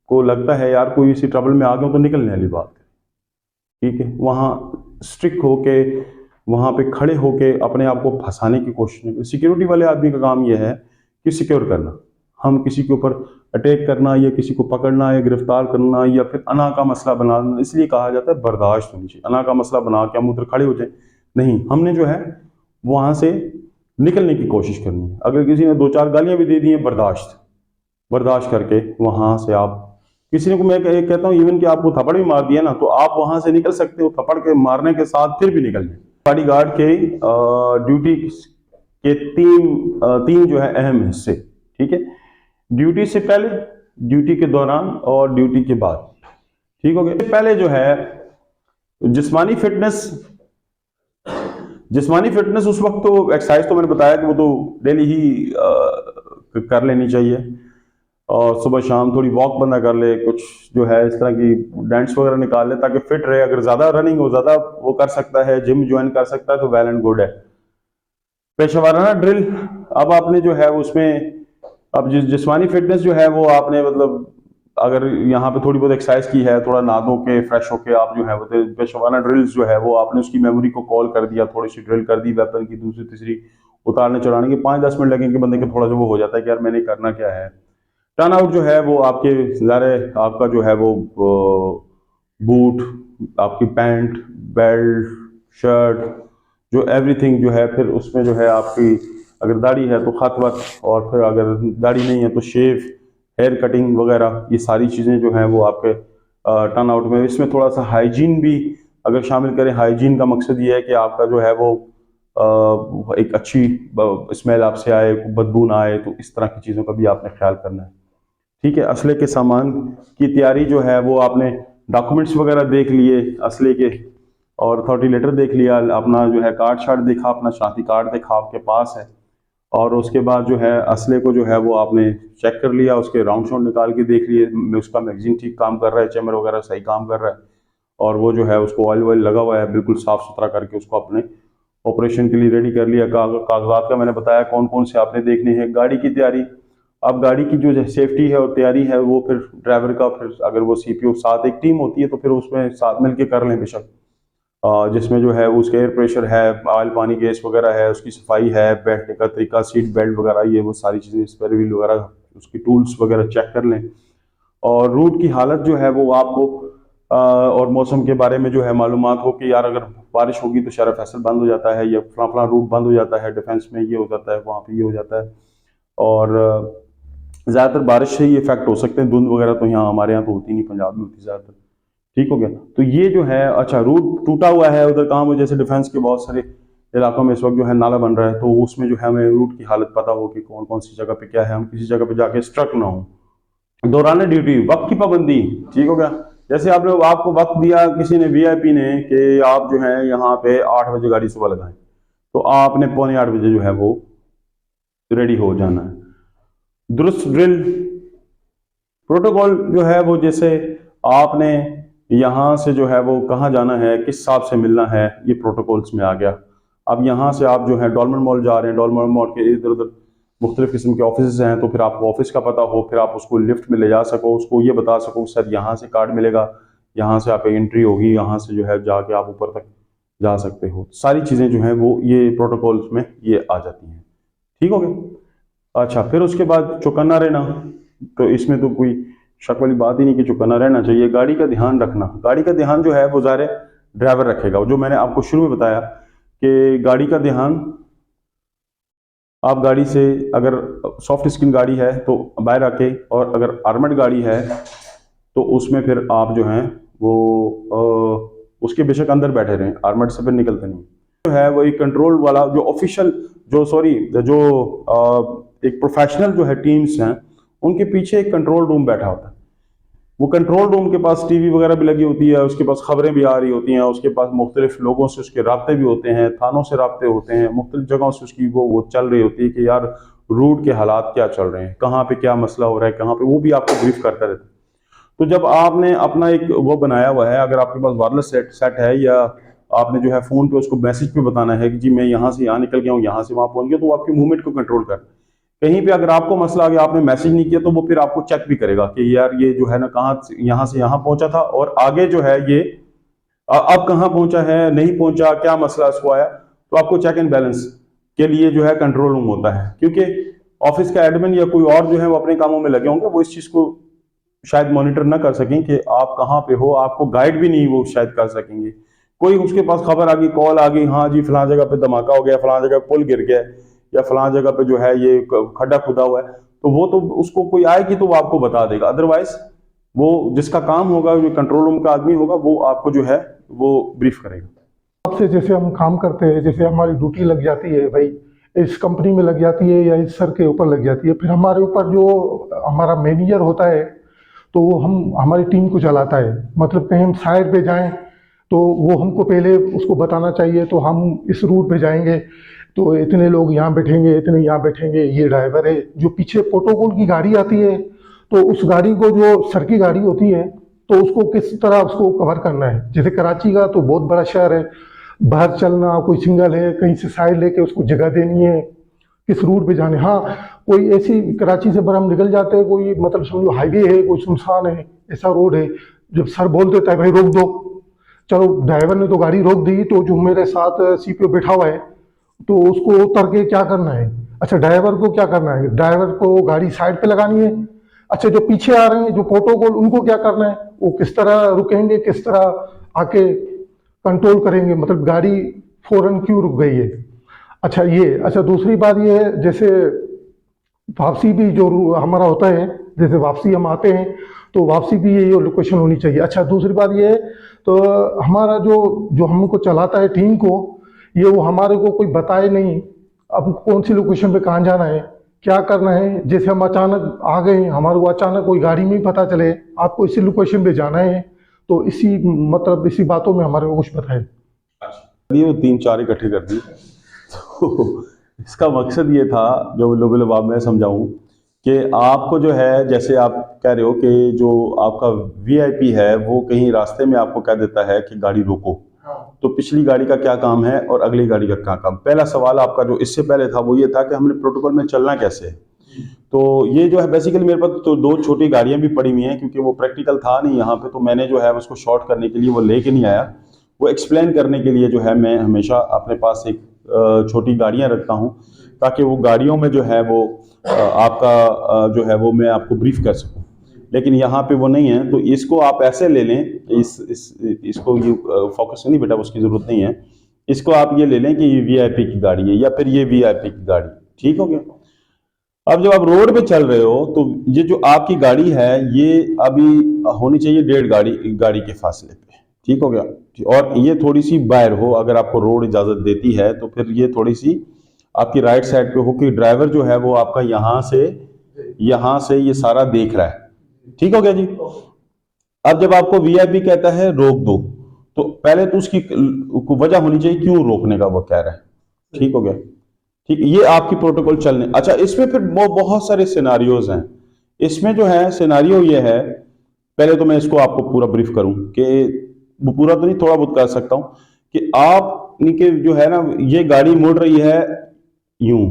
को लगता है यार कोई इसी ट्रबल में आ गया तो निकलने वाली बात है, ठीक है, वहाँ स्ट्रिक्ट होके वहाँ पे खड़े होके अपने आप को फंसाने की कोशिश नहीं। सिक्योरिटी वाले आदमी का काम यह है कि सिक्योर करना, हम किसी के ऊपर अटैक करना या किसी को पकड़ना या गिरफ्तार करना या फिर अना का मसला बनाना, इसलिए कहा जाता है बर्दाश्त होनी चाहिए। अना का मसला बना के हम उधर खड़े हो जाए नहीं, हमने जो है वहाँ से निकलने की कोशिश करनी है। अगर किसी ने 2-4 गालियाँ भी दे दी हैं, बर्दाश्त करके वहाँ से आप, किसी ने को मैं कहता हूँ इवन कि आपको थप्पड़ भी मार दिया ना तो आप वहाँ से निकल सकते हो, थप्पड़ के मारने के साथ फिर भी निकल जाए। बॉडी गार्ड के ड्यूटी के तीन जो है अहम हिस्से, ठीक है, ड्यूटी से पहले, ड्यूटी के दौरान और ड्यूटी के बाद, ठीक हो गया। पहले जो है जिस्मानी फिटनेस उस वक्त तो एक्सरसाइज तो मैंने बताया कि वो तो डेली ही कर लेनी चाहिए, और सुबह शाम थोड़ी वॉक बंदा कर ले, कुछ जो है इस तरह की डांस वगैरह निकाल ले ताकि फिट रहे। अगर ज्यादा रनिंग हो, ज्यादा वो कर सकता है, जिम ज्वाइन कर सकता है तो वेल एंड गुड है। पेशेवराना ड्रिल, अब आपने जो है उसमें अब जिस्मानी फिटनेस जो है वो आपने मतलब अगर यहाँ पे थोड़ी बहुत एक्सरसाइज की है, थोड़ा नहा धो के फ्रेश होके आप जो है वो पेशेवराना ड्रिल्स जो है वो आपने उसकी मेमोरी को कॉल कर दिया, थोड़ी सी ड्रिल कर दी वेपन की, दूसरी तीसरी उतारने चढ़ाने के 5-10 मिनट लगेंगे बंदे के, थोड़ा जो वो हो जाता है कि यार मैंने करना क्या है। टर्न आउट जो है वो आपके ज़ारे आपका जो है वो बूट, आपकी पैंट, बेल्ट, शर्ट, जो एवरीथिंग जो है, फिर उसमें जो है आपकी अगर दाढ़ी है तो खत वत, और फिर अगर दाढ़ी नहीं है तो शेव, हेयर कटिंग वगैरह, ये सारी चीज़ें जो हैं वो आपके टर्न आउट में। इसमें थोड़ा सा हाइजीन भी अगर शामिल करें। हाइजीन का मकसद ये है कि आपका जो है वो एक अच्छी स्मेल आपसे आए, बदबू ना आए, तो इस तरह की चीज़ों का भी आपने ख्याल करना है, ठीक है। असले के सामान की तैयारी जो है वो आपने डॉक्यूमेंट्स वगैरह देख लिए असले के, और अथॉरिटी लेटर देख लिया, अपना जो है कार्ड शार्ट देखा, अपना शनाख्ती कार्ड देखा आपके पास है, और उसके बाद जो है असले को जो है वो आपने चेक कर लिया, उसके राउंड शाउंड निकाल के देख लिए, उसका मैगजीन ठीक काम कर रहा है, चैमर वगैरह सही काम कर रहा है, और वो जो है उसको ऑयल वॉयल लगा हुआ है, बिल्कुल साफ सुथरा करके उसको अपने ऑपरेशन के लिए रेडी कर लिया। कागजात का मैंने बताया कौन कौन से आपने देखने हैं। गाड़ी की तैयारी, अब गाड़ी की जो सेफ्टी है और तैयारी है वो फिर ड्राइवर का, फिर अगर वो सीपीओ साथ एक टीम होती है तो फिर उसमें साथ मिलके कर लें बेशक, जिसमें जो है उसके एयर प्रेशर है, ऑयल पानी गैस वगैरह है, उसकी सफाई है, बैठने का तरीका, सीट बेल्ट वगैरह, ये वो सारी चीज़ें, स्पेयर व्हील वगैरह, उसकी टूल्स वगैरह चेक कर लें। और रूट की हालत जो है वो आपको और मौसम के बारे में जो है मालूमात हो कि यार अगर बारिश होगी तो शहर फैसल बंद हो जाता है, या फला रूट बंद हो जाता है, डिफेंस में ये हो जाता है, वहाँ पे ये हो जाता है, और ज़्यादातर बारिश से ही इफेक्ट हो सकते हैं। धुंध वगैरह तो यहाँ हमारे यहाँ तो होती नहीं, पंजाब में होती ज़्यादातर, ठीक हो गया। तो ये जो है अच्छा रूट टूटा हुआ है उधर कहाँ, जैसे डिफेंस के बहुत सारे इलाकों में इस वक्त जो है नाला बन रहा है, तो उसमें जो है हमें रूट की हालत पता हो कि कौन कौन सी जगह पे क्या है, हम किसी जगह पे जाके स्ट्रक ना हो। दौरान ड्यूटी वक्त की पाबंदी, ठीक हो गया। जैसे आपको वक्त दिया किसी ने, वीआईपी ने, कि आप जो है यहाँ पे 8 बजे गाड़ी सुबह लगाएं, तो आपने 7:45 बजे जो है वो रेडी हो जाना है। दुरुस्त ड्रिल प्रोटोकॉल जो है वो, जैसे आपने यहाँ से जो है वो कहाँ जाना है, किस हिसाब से मिलना है, ये प्रोटोकॉल्स में आ गया। अब यहाँ से आप जो है डॉलमेंट मॉल जा रहे हैं, डॉलमेंट मॉल के इधर उधर मुख्तलिफ किस्म के ऑफिस हैं, तो फिर आपको ऑफिस का पता हो, फिर आप उसको लिफ्ट में ले जा सको, उसको ये बता सको सर यहाँ से कार्ड मिलेगा, यहाँ से आप एंट्री होगी, यहाँ से जो है जाके आप ऊपर तक जा सकते हो। सारी चीज़ें जो हैं वो ये प्रोटोकॉल्स में ये आ जाती हैं, ठीक हो गया। अच्छा, फिर उसके बाद चौकन्ना रहना, तो इसमें तो कोई शक वाली बात ही नहीं कि चौकन्ना रहना चाहिए। गाड़ी का ध्यान रखना, गाड़ी का ध्यान जो है वो ज़ाहिर ड्राइवर रखेगा। जो मैंने आपको शुरू में बताया कि गाड़ी का ध्यान, आप गाड़ी से अगर सॉफ्ट स्किन गाड़ी है तो बाहर आके, और अगर आर्मर्ड गाड़ी है तो उसमें फिर आप जो हैं वो उसके बेशक अंदर बैठे रहें, आर्मर्ड से फिर निकलते नहीं। जो है वो एक कंट्रोल वाला, जो ऑफिशियल जो एक प्रोफेशनल जो है टीम्स हैं, उनके पीछे एक कंट्रोल रूम बैठा होता है। वो कंट्रोल रूम के पास टीवी वगैरह भी लगी होती है, उसके पास खबरें भी आ रही होती हैं, उसके पास मुख्तलिफ लोगों से उसके राब्ते भी होते हैं, थानों से राब्ते होते हैं, मुख्तलिफ जगहों से उसकी वो चल रही होती है कि यार रूट के हालात क्या चल रहे हैं, कहाँ पे क्या मसला हो रहा है, कहाँ पे, वो भी आपको ब्रीफ करता रहता है। तो जब आपने अपना एक वो बनाया हुआ है, अगर आपके पास वायरलेस सेट है, या आपने जो है फोन पे उसको मैसेज पे बताना है कि जी मैं यहाँ से यहाँ निकल गया हूँ, यहाँ से वहां पहुंच गया, तो वो आपकी मूवमेंट को कंट्रोल कर। कहीं पे अगर आपको मसला आ गया, आपने मैसेज नहीं किया, तो वो फिर आपको चेक भी करेगा कि यार ये जो है ना कहाँ यहाँ से यहाँ पहुंचा था, और आगे जो है ये अब कहाँ पहुंचा है, नहीं पहुंचा, क्या मसला इसको आया। तो आपको चेक एंड बैलेंस के लिए जो है कंट्रोल रूम होता है, क्योंकि ऑफिस का एडमिन या कोई और जो है वो अपने कामों में लगे होंगे, वो इस चीज को शायद मॉनिटर ना कर सकें कि आप कहाँ पे हो, आपको गाइड भी नहीं वो शायद कर सकेंगे। कोई उसके पास खबर आ गई, कॉल आ गई, हाँ जी फलां जगह पे धमाका हो गया, फलां जगह पुल गिर गया, या फलां जगह पे जो है ये खड्डा खुदा हुआ है, तो वो तो उसको कोई आएगी तो वो आपको बता देगा। अदरवाइज वो जिसका काम होगा, जो कंट्रोल रूम का आदमी होगा, वो आपको जो है वो ब्रीफ करेगा। आपसे जैसे हम काम करते हैं, जैसे हमारी ड्यूटी लग जाती है भाई, इस कंपनी में लग जाती है या इस सर के ऊपर लग जाती है, फिर हमारे ऊपर जो हमारा मैनेजर होता है तो वो हमारी टीम को चलाता है। मतलब कहीं हम साइड पे जाएं तो वो हमको पहले उसको बताना चाहिए, तो हम इस रूट पे जाएंगे तो इतने लोग यहाँ बैठेंगे, इतने यहाँ बैठेंगे, ये ड्राइवर है। जो पीछे प्रोटोकॉल की गाड़ी आती है तो उस गाड़ी को, जो सर की गाड़ी होती है, तो उसको किस तरह उसको कवर करना है। जैसे कराची का तो बहुत बड़ा शहर है, बाहर चलना, कोई सिंगल है, कहीं से साइड लेके उसको जगह देनी है, किस रूट पे जाने। हाँ, कोई ऐसी कराची से हम निकल जाते हैं, कोई मतलब समझो हाईवे है, कोई सुनसान है, ऐसा रोड है, जब सर बोल देता है भाई रोक दो, चलो ड्राइवर ने तो गाड़ी रोक दी, तो जो मेरे साथ सीपीओ बैठा हुआ है तो उसको उतर के क्या करना है। अच्छा, ड्राइवर को क्या करना है, ड्राइवर को गाड़ी साइड पे लगानी है। अच्छा, जो पीछे आ रहे हैं जो प्रोटोकॉल, उनको क्या करना है, वो किस तरह रुकेंगे, किस तरह आके कंट्रोल करेंगे, मतलब गाड़ी फौरन क्यों रुक गई है। अच्छा ये, अच्छा दूसरी बात ये है, जैसे वापसी भी जो हमारा होता है, जैसे वापसी हम आते हैं तो वापसी भी ये लोकेशन होनी चाहिए। अच्छा दूसरी बात ये है, तो हमारा जो जो हमको चलाता है टीम को, ये वो हमारे को कोई बताए नहीं अब कौन सी लोकेशन पे कहाँ जाना है, क्या करना है। जैसे हम अचानक आ गए, हमारे को अचानक कोई गाड़ी में ही पता चले आपको इसी लोकेशन पे जाना है, तो इसी मतलब इसी बातों में हमारे को कुछ बताए। ये वो 3-4 इकट्ठे कर दिए। तो इसका मकसद ये था, जो लोगों लबाब में समझाऊं, कि आपको जो है, जैसे आप कह रहे हो कि जो आपका वीआईपी है वो कहीं रास्ते में आपको कह देता है कि गाड़ी रोको, तो पिछली गाड़ी का क्या काम है और अगली गाड़ी का क्या काम। पहला सवाल आपका जो इससे पहले था वो ये था कि हमने प्रोटोकॉल में चलना कैसे है। तो ये जो है बेसिकली मेरे पास तो 2 छोटी गाड़ियां भी पड़ी हुई हैं, क्योंकि वो प्रैक्टिकल था नहीं यहाँ पे, तो मैंने जो है उसको शॉर्ट करने के लिए वो लेके नहीं आया। वो एक्सप्लेन करने के लिए जो है मैं हमेशा अपने पास एक छोटी गाड़ियां रखता हूँ, ताकि वो गाड़ियों में जो है वो आपका जो है वो मैं आपको ब्रीफ कर सकूँ। लेकिन यहाँ पे वो नहीं है, तो इसको आप ऐसे ले लें, इसको ये फोकस नहीं बेटा, उसकी ज़रूरत नहीं है। इसको आप ये ले लें कि ये वीआईपी की गाड़ी है, या फिर ये वीआईपी की गाड़ी, ठीक हो गया। अब जब आप रोड पे चल रहे हो, तो ये जो आपकी गाड़ी है ये अभी होनी चाहिए 1.5 गाड़ी के फासले पे, ठीक हो गया। और ये थोड़ी सी बाहर हो, अगर आपको रोड इजाजत देती है तो फिर ये थोड़ी सी आपकी राइट साइड पे हो, कि ड्राइवर जो है वो आपका यहाँ से ये सारा देख रहा है, ठीक हो गया जी। अब जब आपको वीआईपी कहता है रोक दो, तो पहले तो उसकी वजह होनी चाहिए क्यों रोकने का वो कह रहा है, ठीक हो गया। ठीक, ये आपकी प्रोटोकॉल चलने। अच्छा, इसमें फिर बहुत सारे सिनारियोज हैं। इसमें जो है सिनारियो ये है, पहले तो मैं इसको आपको पूरा ब्रीफ करूं, कि वो पूरा तो नहीं, थोड़ा बहुत कर सकता हूं, कि आप के जो है ना, ये गाड़ी मुड़ रही है यूं,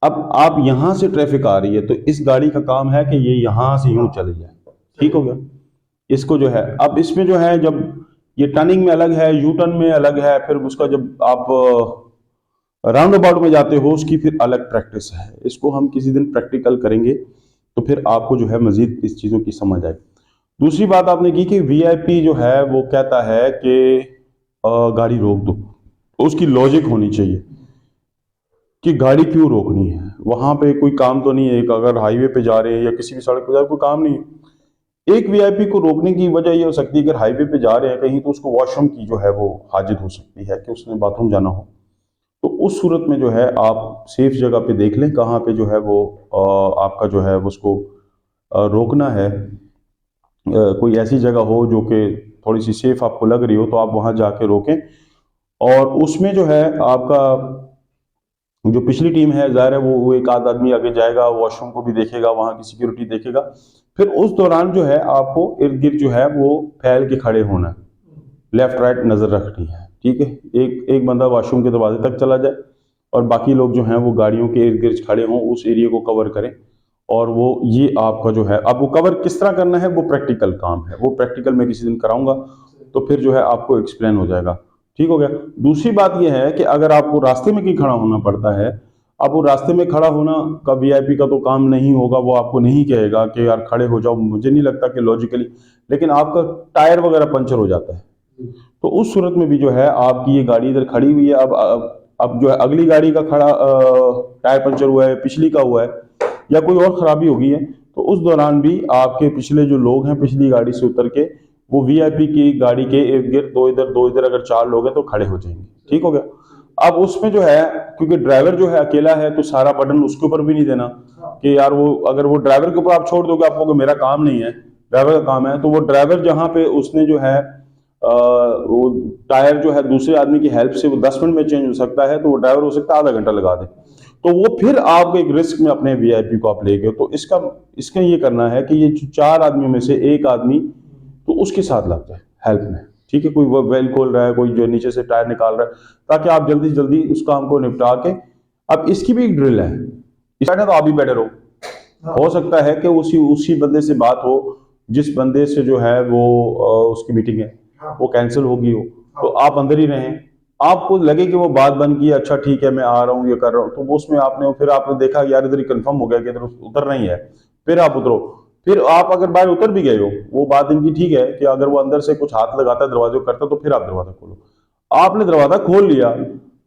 अब आप यहां से ट्रैफिक आ रही है, तो इस गाड़ी का काम है कि ये यहां से यूं चली जाए, ठीक हो गया। इसको जो है, अब इसमें जो है, जब ये टर्निंग में अलग है, यू टर्न में अलग है, फिर उसका जब आप राउंड अबाउट में जाते हो उसकी फिर अलग प्रैक्टिस है। इसको हम किसी दिन प्रैक्टिकल करेंगे, तो फिर आपको जो है मजीद इस चीज़ों की समझ आएगी। दूसरी बात आपने की कि वीआईपी जो है वो कहता है कि गाड़ी रोक दो, तो उसकी लॉजिक होनी चाहिए कि गाड़ी क्यों रोकनी है। वहां पे कोई काम तो नहीं है, अगर हाईवे पे जा रहे हैं या किसी भी सड़क पे जा रहे हैं, कोई काम नहीं है। एक वीआईपी को रोकने की वजह यह हो सकती है, अगर हाईवे पे जा रहे हैं कहीं, तो उसको वॉशरूम की जो है वो हाजत हो सकती है, कि उसने बाथरूम जाना हो। तो उस सूरत में जो है आप सेफ जगह पे देख लें कहाँ पे जो है वो आपका जो है उसको रोकना है। कोई ऐसी जगह हो जो कि थोड़ी सी सेफ आपको लग रही हो, तो आप वहाँ जाके रोकें। और उसमें जो है आपका जो पिछली टीम है जाहिर है वो एक आध आदमी आगे जाएगा, वॉशरूम को भी देखेगा, वहां की सिक्योरिटी देखेगा। फिर उस दौरान जो है आपको इर्द गिर्द जो है वो फैल के खड़े होना है, लेफ्ट राइट नजर रखनी है, ठीक है। एक एक बंदा वॉशरूम के दरवाजे तक चला जाए और बाकी लोग जो हैं वो गाड़ियों के इर्द गिर्द खड़े हों, उस एरिया को कवर करें। और वो ये आपका जो है, अब वो कवर किस तरह करना है वो प्रैक्टिकल काम है, वो प्रैक्टिकल मैं किसी दिन कराऊंगा, तो फिर जो है आपको एक्सप्लेन हो जाएगा। ठीक हो गया। दूसरी बात यह है कि अगर आपको रास्ते में कहीं खड़ा होना पड़ता है, अब वो रास्ते में खड़ा होना का वीआईपी का तो काम नहीं होगा, वो आपको नहीं कहेगा कि यार खड़े हो जाओ, मुझे नहीं लगता कि लॉजिकली, लेकिन आपका टायर वगैरह पंचर हो जाता है, तो उस सूरत में भी जो है आपकी ये गाड़ी इधर खड़ी हुई है, अब जो है अगली गाड़ी का खड़ा टायर पंचर हुआ है, पिछली का हुआ है या कोई और खराबी हो गई है, तो उस दौरान भी आपके पिछले जो लोग हैं पिछली गाड़ी से उतर के वो वीआईपी की गाड़ी के इर्द गिर्द दो इधर अगर 4 लोग हैं तो खड़े हो जाएंगे। ठीक हो गया। अब उसमें जो है क्योंकि ड्राइवर जो है अकेला है तो सारा बटन उसके ऊपर भी नहीं देना कि यार वो अगर वो ड्राइवर के ऊपर आप छोड़ दोगे, आप कहोगे मेरा काम नहीं है, ड्राइवर का काम है, तो वो ड्राइवर जहां पे उसने जो है वो टायर जो है दूसरे आदमी की हेल्प से वो 10 मिनट में चेंज हो सकता है, तो वो ड्राइवर हो सकता है आधा घंटा लगा दे, तो वो फिर आप एक रिस्क में अपने वीआईपी को आप ले गए। तो इसका ये करना है कि ये 4 आदमियों में से एक आदमी तो उसके साथ लग जाए हेल्प में, ठीक है। कोई वो वेल खोल रहा है, कोई जो नीचे से टायर निकाल रहा है, ताकि आप जल्दी से जल्दी उस काम को निपटा के। अब इसकी भी एक ड्रिल है, इस तो आप भी बैठे रहो, हो सकता है कि उसी बंदे से बात हो जिस बंदे से जो है वो उसकी मीटिंग है वो कैंसिल होगी हो, तो आप अंदर ही रहें, आपको लगे कि वो बात बन गई, अच्छा ठीक है मैं आ रहा हूँ ये कर रहा हूँ, तो वो उसमें फिर आपने देखा यार इधर ही कंफर्म हो गया कि इधर उतर नहीं है, फिर आप उतरो। फिर आप अगर बाहर उतर भी गए हो, वो बात इनकी ठीक है कि अगर वो अंदर से कुछ हाथ लगाता है दरवाजे को करता है तो फिर आप दरवाजा खोलो। आपने दरवाजा खोल लिया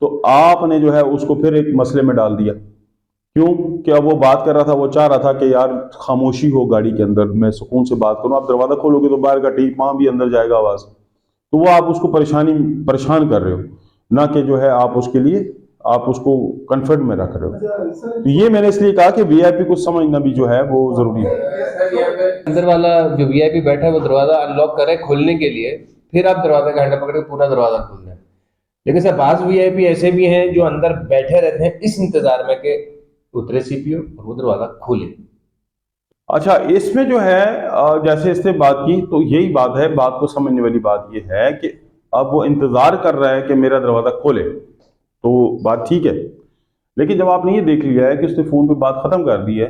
तो आपने जो है उसको फिर एक मसले में डाल दिया। क्यों? कि अब वो बात कर रहा था, वो चाह रहा था कि यार खामोशी हो गाड़ी के अंदर, मैं सुकून से बात करूं। आप दरवाजा खोलोगे तो बाहर का टीप मां भी अंदर जाएगा आवाज, तो वो आप उसको परेशान कर रहे हो, ना कि जो है आप उसके लिए आप उसको कंफर्ट में रख रहे हो। तो ये मैंने इसलिए कहा कि वीआईपी को समझना भी जो है वो जरूरी है। अंदर वाला जो वीआईपी बैठा है वो दरवाजा अनलॉक करे खोलने के लिए, फिर आप दरवाजा का हैंडल पकड़ के पूरा दरवाजा खोल दें। लेकिन सर बाज वीआईपी ऐसे भी हैं जो अंदर बैठे रहते हैं इस इंतजार में कि उतरे सीपीओ और वो दरवाजा खोले। अच्छा, इसमें जो है जैसे इसने बात की तो यही बात है, बात को समझने वाली बात ये है कि अब वो इंतजार कर रहा है कि मेरा दरवाजा खोले, तो बात ठीक है। लेकिन जब आपने ये देख लिया है कि उसने फोन पे बात खत्म कर दी है,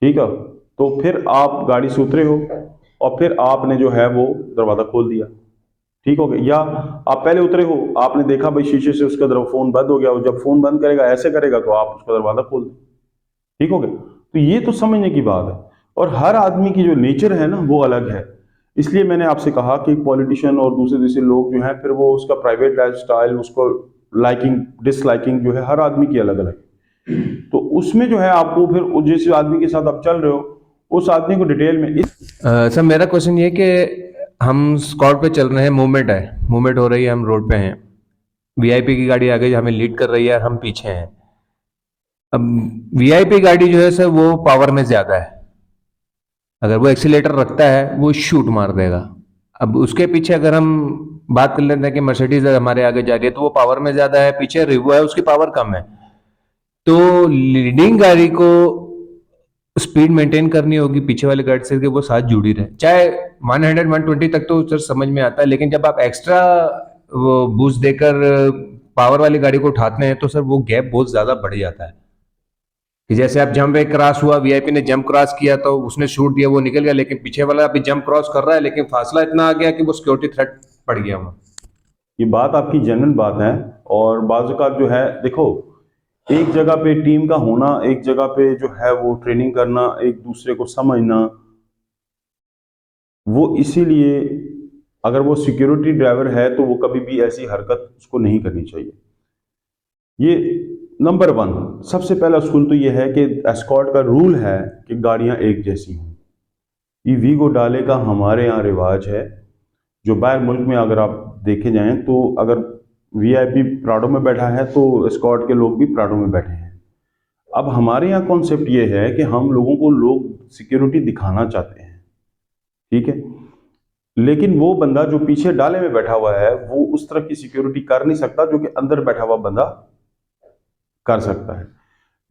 ठीक है, तो फिर आप गाड़ी से उतरे हो और फिर आपने जो है वो दरवाजा खोल दिया, ठीक हो गया। या आप पहले उतरे हो, आपने देखा भाई शीशे से उसका फोन बंद हो गया, और जब फोन बंद करेगा ऐसे करेगा तो आप उसका दरवाजा खोल दें, ठीक हो गया। तो ये तो समझने की बात है, और हर आदमी की जो नेचर है ना वो अलग है। इसलिए मैंने आपसे कहा कि पॉलिटिशियन और दूसरे लोग जो हैं फिर वो उसका प्राइवेट लाइफ स्टाइल, उसको लाइकिंग डिसलाइकिंग जो है हर आदमी की अलग अलग, तो उसमें जो है आपको फिर जिस आदमी के साथ आप चल रहे हो उस आदमी को डिटेल में सर मेरा क्वेश्चन ये कि हम स्कॉट पे चल रहे हैं, मूवमेंट हो रही है, हम रोड पे हैं, वीआईपी की गाड़ी आगे हमें लीड कर रही है, हम पीछे हैं। अब वीआईपी गाड़ी जो है सर वो पावर में ज्यादा है, अगर वो एक्सीलेटर रखता है वो शूट मार देगा। अब उसके पीछे अगर हम बात कर लेते हैं कि मर्सिडीज हमारे आगे जा रही है तो वो पावर में ज्यादा है, पीछे रिवो है उसकी पावर कम है, तो लीडिंग गाड़ी को स्पीड मेंटेन करनी होगी पीछे वाली गाड़ी से कि वो साथ जुड़ी रहे, चाहे 100-120 तक तो सर समझ में आता है, लेकिन जब आप एक्स्ट्रा वो बूस्ट देकर पावर वाली गाड़ी को उठाते हैं तो सर वो गैप बहुत ज्यादा बढ़ जाता है। कि जैसे आप जंप एक क्रॉस हुआ, वीआईपी ने जंप क्रॉस किया तो उसने शूट दिया, वो निकल गया, लेकिन पीछे वाला अभी जंप क्रॉस कर रहा है लेकिन फासला इतना आ गया कि वो सिक्योरिटी थ्रेट पड़ गया वहां। ये बात आपकी जेन्युइन बात है, और बाज़ औक़ात जो है देखो एक जगह पे टीम का होना, एक जगह पे जो है वो ट्रेनिंग करना, एक दूसरे को समझना, वो इसीलिए अगर वो सिक्योरिटी ड्राइवर है तो वो कभी भी ऐसी हरकत उसको नहीं करनी चाहिए। ये नंबर 1 सबसे पहला असूल तो ये है कि एस्कॉर्ट का रूल है कि गाड़ियां एक जैसी हों। ये वीगो डाले का हमारे यहाँ रिवाज है, जो बाहर मुल्क में अगर आप देखे जाएं तो अगर वीआईपी प्राडो में बैठा है तो एस्कॉर्ट के लोग भी प्राडो में बैठे हैं। अब हमारे यहाँ कॉन्सेप्ट ये है कि हम लोगों को लोग सिक्योरिटी दिखाना चाहते हैं, ठीक है, लेकिन वो बंदा जो पीछे डाले में बैठा हुआ है वो उस तरह की सिक्योरिटी कर नहीं सकता जो कि अंदर बैठा हुआ बंदा कर सकता है।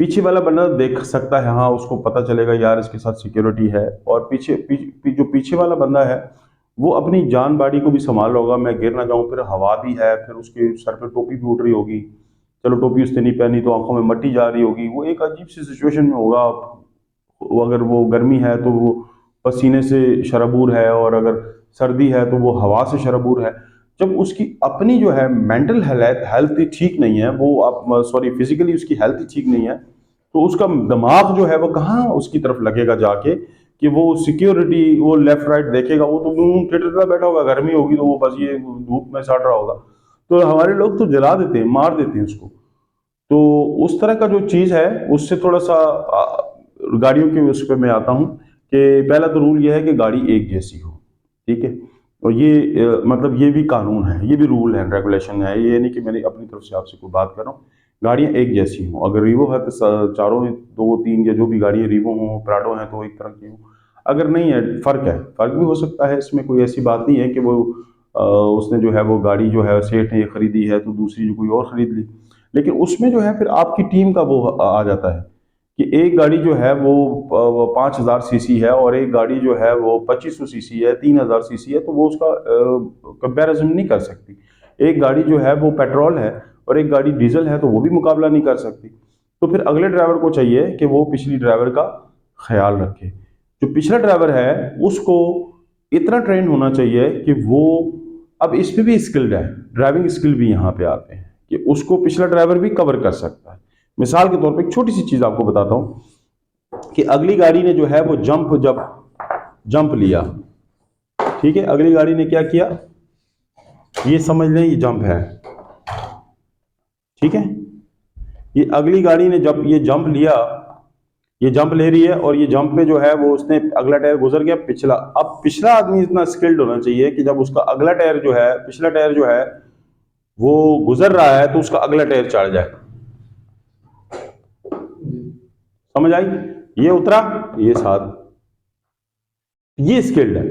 पीछे वाला बंदा देख सकता है, हाँ उसको पता चलेगा यार इसके साथ सिक्योरिटी है, और जो पीछे वाला बंदा है वो अपनी जान बाड़ी को भी संभाल रहा होगा, मैं गिर ना जाऊं, फिर हवा भी है, फिर उसके सर पे टोपी भी उड़ रही होगी, चलो टोपी उसने नहीं पहनी तो आंखों में मट्टी जा रही होगी, वो एक अजीब सी सिचुएशन में होगा। अगर वो गर्मी है तो वो पसीने से शरबूर है, और अगर सर्दी है तो वो हवा से शरबूर है। जब उसकी अपनी जो है मेंटल हेल्थ ठीक नहीं है, वो आप सॉरी फिजिकली उसकी हेल्थ ठीक नहीं है, तो उसका दिमाग जो है वो कहाँ उसकी तरफ लगेगा जाके कि वो सिक्योरिटी, वो लेफ्ट राइट देखेगा, वो तो टिटरा बैठा होगा, गर्मी होगी तो वो बस ये धूप में सड़ रहा होगा। तो हमारे लोग तो जला देते हैं, मार देते हैं उसको। तो उस तरह का जो चीज़ है उससे थोड़ा सा गाड़ियों के उस पर मैं आता हूँ कि पहला तो रूल ये है कि गाड़ी एक जैसी हो, ठीक है। और ये मतलब ये भी कानून है, ये भी रूल है, रेगुलेशन है, ये नहीं कि मैंने अपनी तरफ से आपसे कोई बात कर रहा हूँ। गाड़ियाँ एक जैसी हों, अगर रीवो है तो चारों दो तीन या जो भी गाड़ियाँ रीवो हों, प्राडो हैं तो एक तरह की हों, अगर नहीं है फ़र्क है, फ़र्क भी हो सकता है, इसमें कोई ऐसी बात नहीं है कि वो उसने जो है वो गाड़ी जो है सेठ ने खरीदी है तो दूसरी जो कोई और ख़रीद ली। लेकिन उसमें जो है फिर आपकी टीम का वो आ जाता है कि एक गाड़ी जो है वो 5000 सीसी है और एक गाड़ी जो है वो 2500 सीसी है, 3000 सीसी है, तो वो उसका कंपैरिजन नहीं कर सकती। एक गाड़ी जो है वो पेट्रोल है और एक गाड़ी डीजल है, तो वो भी मुकाबला नहीं कर सकती। तो फिर अगले ड्राइवर को चाहिए कि वो पिछली ड्राइवर का ख्याल रखे। जो पिछला ड्राइवर है उसको इतना ट्रेन होना चाहिए कि वो, अब इस पे भी स्किल्ड है, ड्राइविंग स्किल भी यहाँ पे आते हैं कि उसको पिछला ड्राइवर भी कवर कर सकता है। मिसाल के तौर पे एक छोटी सी चीज आपको बताता हूं कि अगली गाड़ी ने जो है वो जंप लिया, ठीक है, अगली गाड़ी ने क्या किया, ये समझ लें ये जंप है, ठीक है। ये अगली गाड़ी ने जब ये जंप लिया, ये जंप ले रही है और ये जंप में जो है वो उसने अगला टायर गुजर गया, पिछला, अब पिछला आदमी इतना स्किल्ड होना चाहिए कि जब उसका अगला टायर जो है, पिछला टायर जो है वो गुजर रहा है तो उसका अगला टायर चढ़ जाए। समझ आई? ये उतरा, ये साथ, ये स्किल्ड है।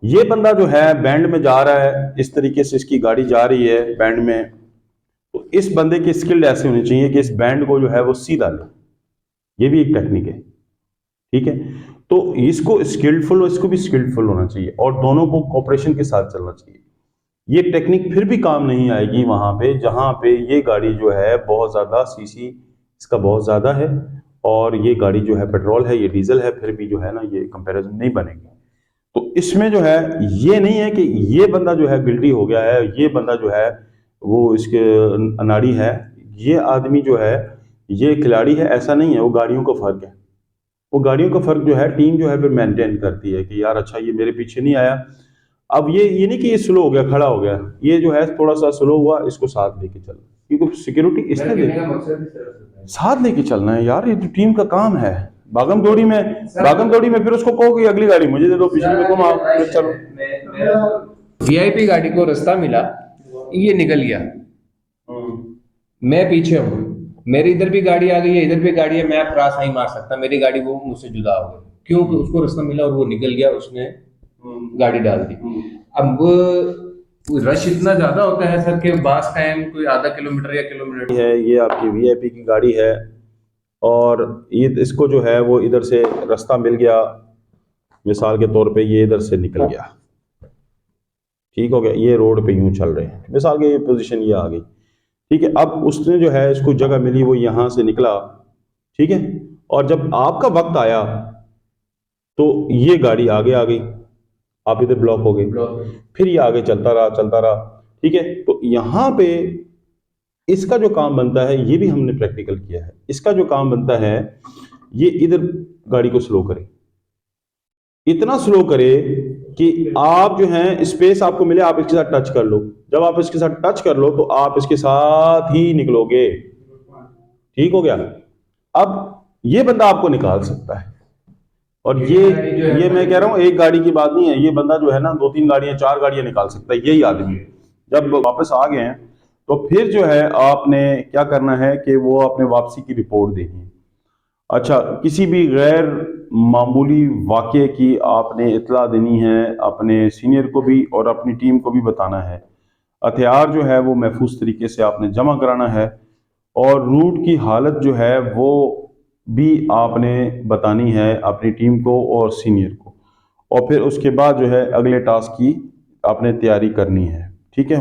ये बंदा जो है बैंड में जा रहा है, इस तरीके से इसकी गाड़ी जा रही है बैंड में, तो इस बंदे की स्किल्ड ऐसे होनी चाहिए कि इस बैंड को जो है वो सीधा ले। ये भी एक टेक्निक है, ठीक है। तो इसको स्किल्डफुल और इसको भी स्किल्डफुल होना चाहिए और दोनों को कोऑपरेशन के साथ चलना चाहिए। ये टेक्निक फिर भी काम नहीं आएगी वहां पे जहां पे ये गाड़ी जो है बहुत ज्यादा सीसी इसका बहुत ज्यादा है और ये गाड़ी जो है पेट्रोल है, ये डीजल है, फिर भी जो है ना ये कंपैरिजन नहीं बनेगी। तो इसमें जो है ये नहीं है कि ये बंदा जो है गिल्टी हो गया है, ये बंदा जो है वो इसके अनाड़ी है, ये आदमी जो है ये खिलाड़ी है, ऐसा नहीं है। वो गाड़ियों का फर्क है, वो गाड़ियों का फर्क जो है टीम जो है फिर मेंटेन करती है कि यार अच्छा ये मेरे पीछे नहीं आया, अब ये नहीं कि ये स्लो हो गया, खड़ा हो गया, ये जो है थोड़ा सा स्लो हुआ, इसको साथ लेके चलना, क्योंकि सिक्योरिटी इसने दे साथ लेके चलना है यार, ये तो टीम का काम है। भागम दौड़ी में फिर उसको कहो कि अगली गाड़ी मुझे दे दो, पिछली में तुम आओ, फिर चलो। वीआईपी गाड़ी को रास्ता मिला, ये निकल गया, मैं पीछे हूँ, मेरी इधर भी गाड़ी आ गई है, इधर भी गाड़ी है, मैं क्रॉस नहीं मार सकता, मेरी गाड़ी वो मुझसे जुदा हो गई, क्यों? उसको रास्ता मिला और वो निकल गया, उसने गाड़ी डाल दी। अब रश इतना ज्यादा होता है सर के बास टाइम कोई आधा किलोमीटर या किलोमीटर है, ये आपकी वीआईपी की गाड़ी है और ये इसको जो है वो इधर से रास्ता मिल गया, मिसाल के तौर पे ये इधर से निकल गया, ठीक हो गया, ये रोड पे यूं चल रहे हैं, मिसाल के ये पोजीशन ये आ गई, ठीक है। अब उसने जो है इसको जगह मिली, वो यहां से निकला, ठीक है, और जब आपका वक्त आया तो ये गाड़ी आगे आ गई, आप इधर ब्लॉक हो गए, फिर ये आगे चलता रहा, ठीक है। तो यहां पे इसका जो काम बनता है, ये भी हमने प्रैक्टिकल किया है, इसका जो काम बनता है ये इधर गाड़ी को स्लो करे, इतना स्लो करे कि आप जो है स्पेस आपको मिले, आप इसके साथ टच कर लो, जब आप इसके साथ टच कर लो तो आप इसके साथ ही निकलोगे, ठीक हो गया। अब ये बंदा आपको निकाल सकता है, और ये मैं कह रहा हूं एक गाड़ी की बात नहीं है, ये बंदा जो है ना 2-3 गाड़ियां 4 गाड़ियां निकाल सकता है, यही आदमी। जब वापस आ गए हैं तो फिर जो है आपने क्या करना है कि वो अपने वापसी की रिपोर्ट देनी है। अच्छा, किसी भी गैर मामूली वाक़े की आपने इत्तला देनी है, अपने सीनियर को भी और अपनी टीम को भी बताना है। हथियार जो है वो महफूज तरीके से आपने जमा कराना है और रूट की हालत जो है वो भी आपने बतानी है अपनी टीम को और सीनियर को, और फिर उसके बाद जो है अगले टास्क की आपने तैयारी करनी है। ठीक है।